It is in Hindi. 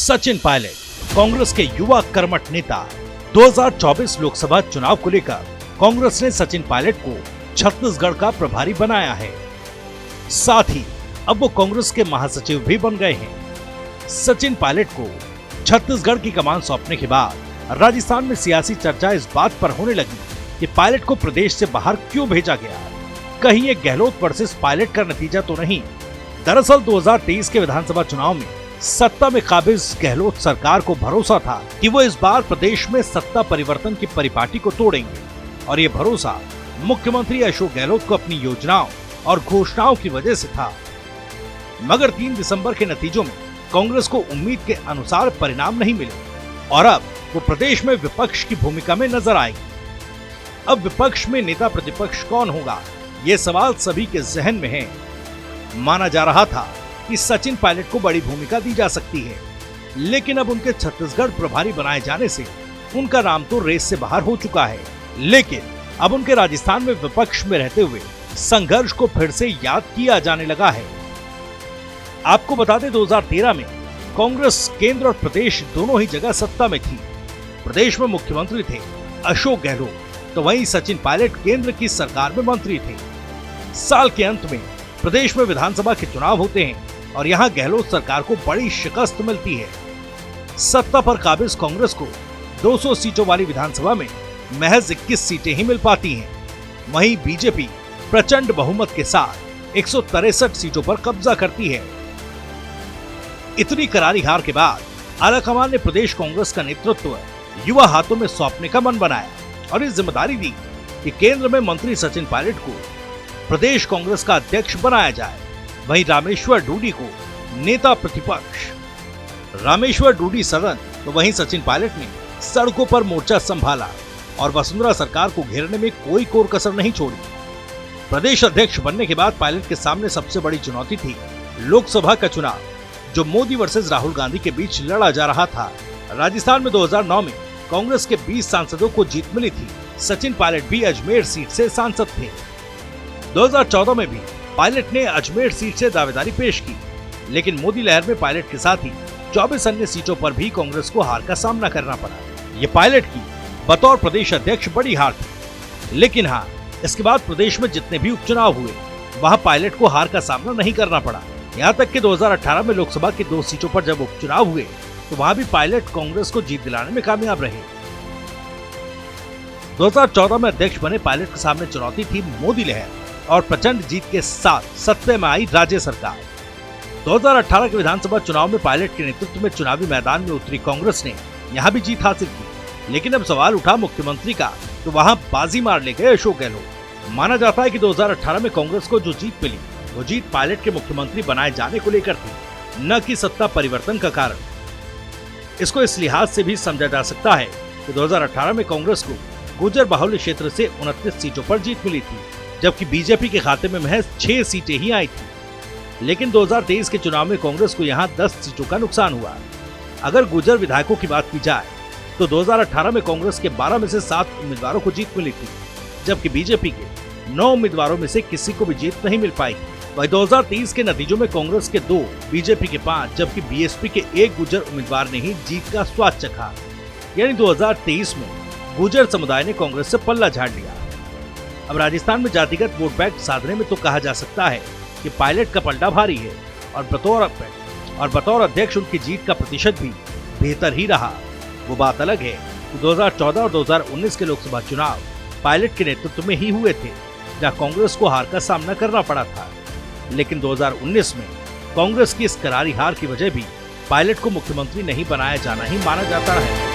सचिन पायलट कांग्रेस के युवा कर्मठ नेता। 2024 लोकसभा चुनाव को लेकर कांग्रेस ने सचिन पायलट को छत्तीसगढ़ का प्रभारी बनाया है। साथ ही अब वो कांग्रेस के महासचिव भी बन गए हैं। सचिन पायलट को छत्तीसगढ़ की कमान सौंपने के बाद राजस्थान में सियासी चर्चा इस बात पर होने लगी कि पायलट को प्रदेश से बाहर क्यों भेजा गया। कहीं ये गहलोत वर्सेस पायलट का नतीजा तो नहीं। दरअसल 2023 के विधानसभा चुनाव में सत्ता में काबिज गहलोत सरकार को भरोसा था कि वो इस बार प्रदेश में सत्ता परिवर्तन की परिपाटी को तोड़ेंगे और ये भरोसा मुख्यमंत्री अशोक गहलोत को अपनी योजनाओं और घोषणाओं की वजह से था। मगर 3 दिसंबर के नतीजों में कांग्रेस को उम्मीद के अनुसार परिणाम नहीं मिले और अब वो प्रदेश में विपक्ष की भूमिका में नजर आएगी। अब विपक्ष में नेता प्रतिपक्ष कौन होगा, ये सवाल सभी के जहन में है। माना जा रहा था कि सचिन पायलट को बड़ी भूमिका दी जा सकती है, लेकिन अब उनके छत्तीसगढ़ प्रभारी बनाए जाने से उनका नाम तो रेस से बाहर हो चुका है। लेकिन अब उनके राजस्थान में विपक्ष में रहते हुए संघर्ष को फिर से याद किया जाने लगा है। आपको बता दें 2013 में कांग्रेस केंद्र और प्रदेश दोनों ही जगह सत्ता में थी। प्रदेश में मुख्यमंत्री थे अशोक गहलोत, तो वहीं सचिन पायलट केंद्र की सरकार में मंत्री थे। साल के अंत में प्रदेश में विधानसभा के चुनाव होते हैं और यहां गहलोत सरकार को बड़ी शिकस्त मिलती है। सत्ता पर काबिज कांग्रेस को 200 सीटों वाली विधानसभा में महज 21 सीटें ही मिल पाती हैं। वहीं बीजेपी प्रचंड बहुमत के साथ 163 सीटों पर कब्जा करती है। इतनी करारी हार के बाद आलाकमान ने प्रदेश कांग्रेस का नेतृत्व युवा हाथों में सौंपने का मन बनाया और इस जिम्मेदारी दी कि केंद्र में मंत्री सचिन पायलट को प्रदेश कांग्रेस का अध्यक्ष बनाया जाए। वहीं रामेश्वर डूडी को नेता प्रतिपक्ष। रामेश्वर डूडी सदन तो वहीं सचिन पायलट ने सड़कों पर मोर्चा संभाला और वसुंधरा सरकार को घेरने में कोई कोर कसर नहीं छोड़ी। प्रदेश अध्यक्ष बनने के बाद पायलट के सामने सबसे बड़ी चुनौती थी लोकसभा का चुनाव, जो मोदी वर्सेस राहुल गांधी के बीच लड़ा जा रहा था। राजस्थान में 2009 में कांग्रेस के 20 सांसदों को जीत मिली थी। सचिन पायलट भी अजमेर सीट से सांसद थे। 2014 में भी पायलट ने अजमेर सीट से दावेदारी पेश की, लेकिन मोदी लहर में पायलट के साथ ही 24 अन्य सीटों पर भी कांग्रेस को हार का सामना करना पड़ा। ये पायलट की बतौर प्रदेश अध्यक्ष बड़ी हार थी। लेकिन हाँ, इसके बाद प्रदेश में जितने भी उपचुनाव हुए वहां पायलट को हार का सामना नहीं करना पड़ा। यहाँ तक कि 2018 में लोकसभा की 2 सीटों पर जब उपचुनाव हुए तो वहां भी पायलट कांग्रेस को जीत दिलाने में कामयाब रहे। 2014 में अध्यक्ष बने पायलट के सामने चुनौती थी मोदी लहर और प्रचंड जीत के साथ सत्ता में आई राज्य सरकार। 2018 के विधानसभा चुनाव में पायलट के नेतृत्व में चुनावी मैदान में उतरी कांग्रेस ने यहां भी जीत हासिल की, लेकिन अब सवाल उठा मुख्यमंत्री का, तो वहां बाजी मार ले गए अशोक गहलोत। माना जाता है कि 2018 में कांग्रेस को जो जीत मिली वो जीत पायलट के मुख्यमंत्री बनाए जाने को लेकर थी, न कि सत्ता परिवर्तन का कारण। इसको इस लिहाज से भी समझा जा सकता है कि 2018 में कांग्रेस को गुर्जर बाहुल्य क्षेत्र से 29 सीटों पर जीत मिली थी, जबकि बीजेपी के खाते में महज 6 सीटें ही आई थी। लेकिन 2023 के चुनाव में कांग्रेस को यहां 10 सीटों का नुकसान हुआ। अगर गुर्जर विधायकों की बात की जाए तो 2018 में कांग्रेस के 12 में से 7 उम्मीदवारों को जीत मिली थी, जबकि बीजेपी के 9 उम्मीदवारों में से किसी को भी जीत नहीं मिल पाई। वही 2023 के नतीजों में कांग्रेस के 2, बीजेपी के 5, जबकि बीएसपी के 1 गुर्जर उम्मीदवार ने ही जीत का स्वाद चखा। यानी 2023 में गुर्जर समुदाय ने कांग्रेस से पल्ला झाड़ लिया। अब राजस्थान में जातिगत वोट बैंक साधने में तो कहा जा सकता है कि पायलट का पलड़ा भारी है और बतौर अध्यक्ष उनकी जीत का प्रतिशत भी बेहतर ही रहा। वो बात अलग है कि 2014 और 2019 के लोकसभा चुनाव पायलट के नेतृत्व में ही हुए थे, जहां कांग्रेस को हार का सामना करना पड़ा था। लेकिन 2019 में कांग्रेस की इस करारी हार की वजह भी पायलट को मुख्यमंत्री नहीं बनाया जाना ही माना जाता है।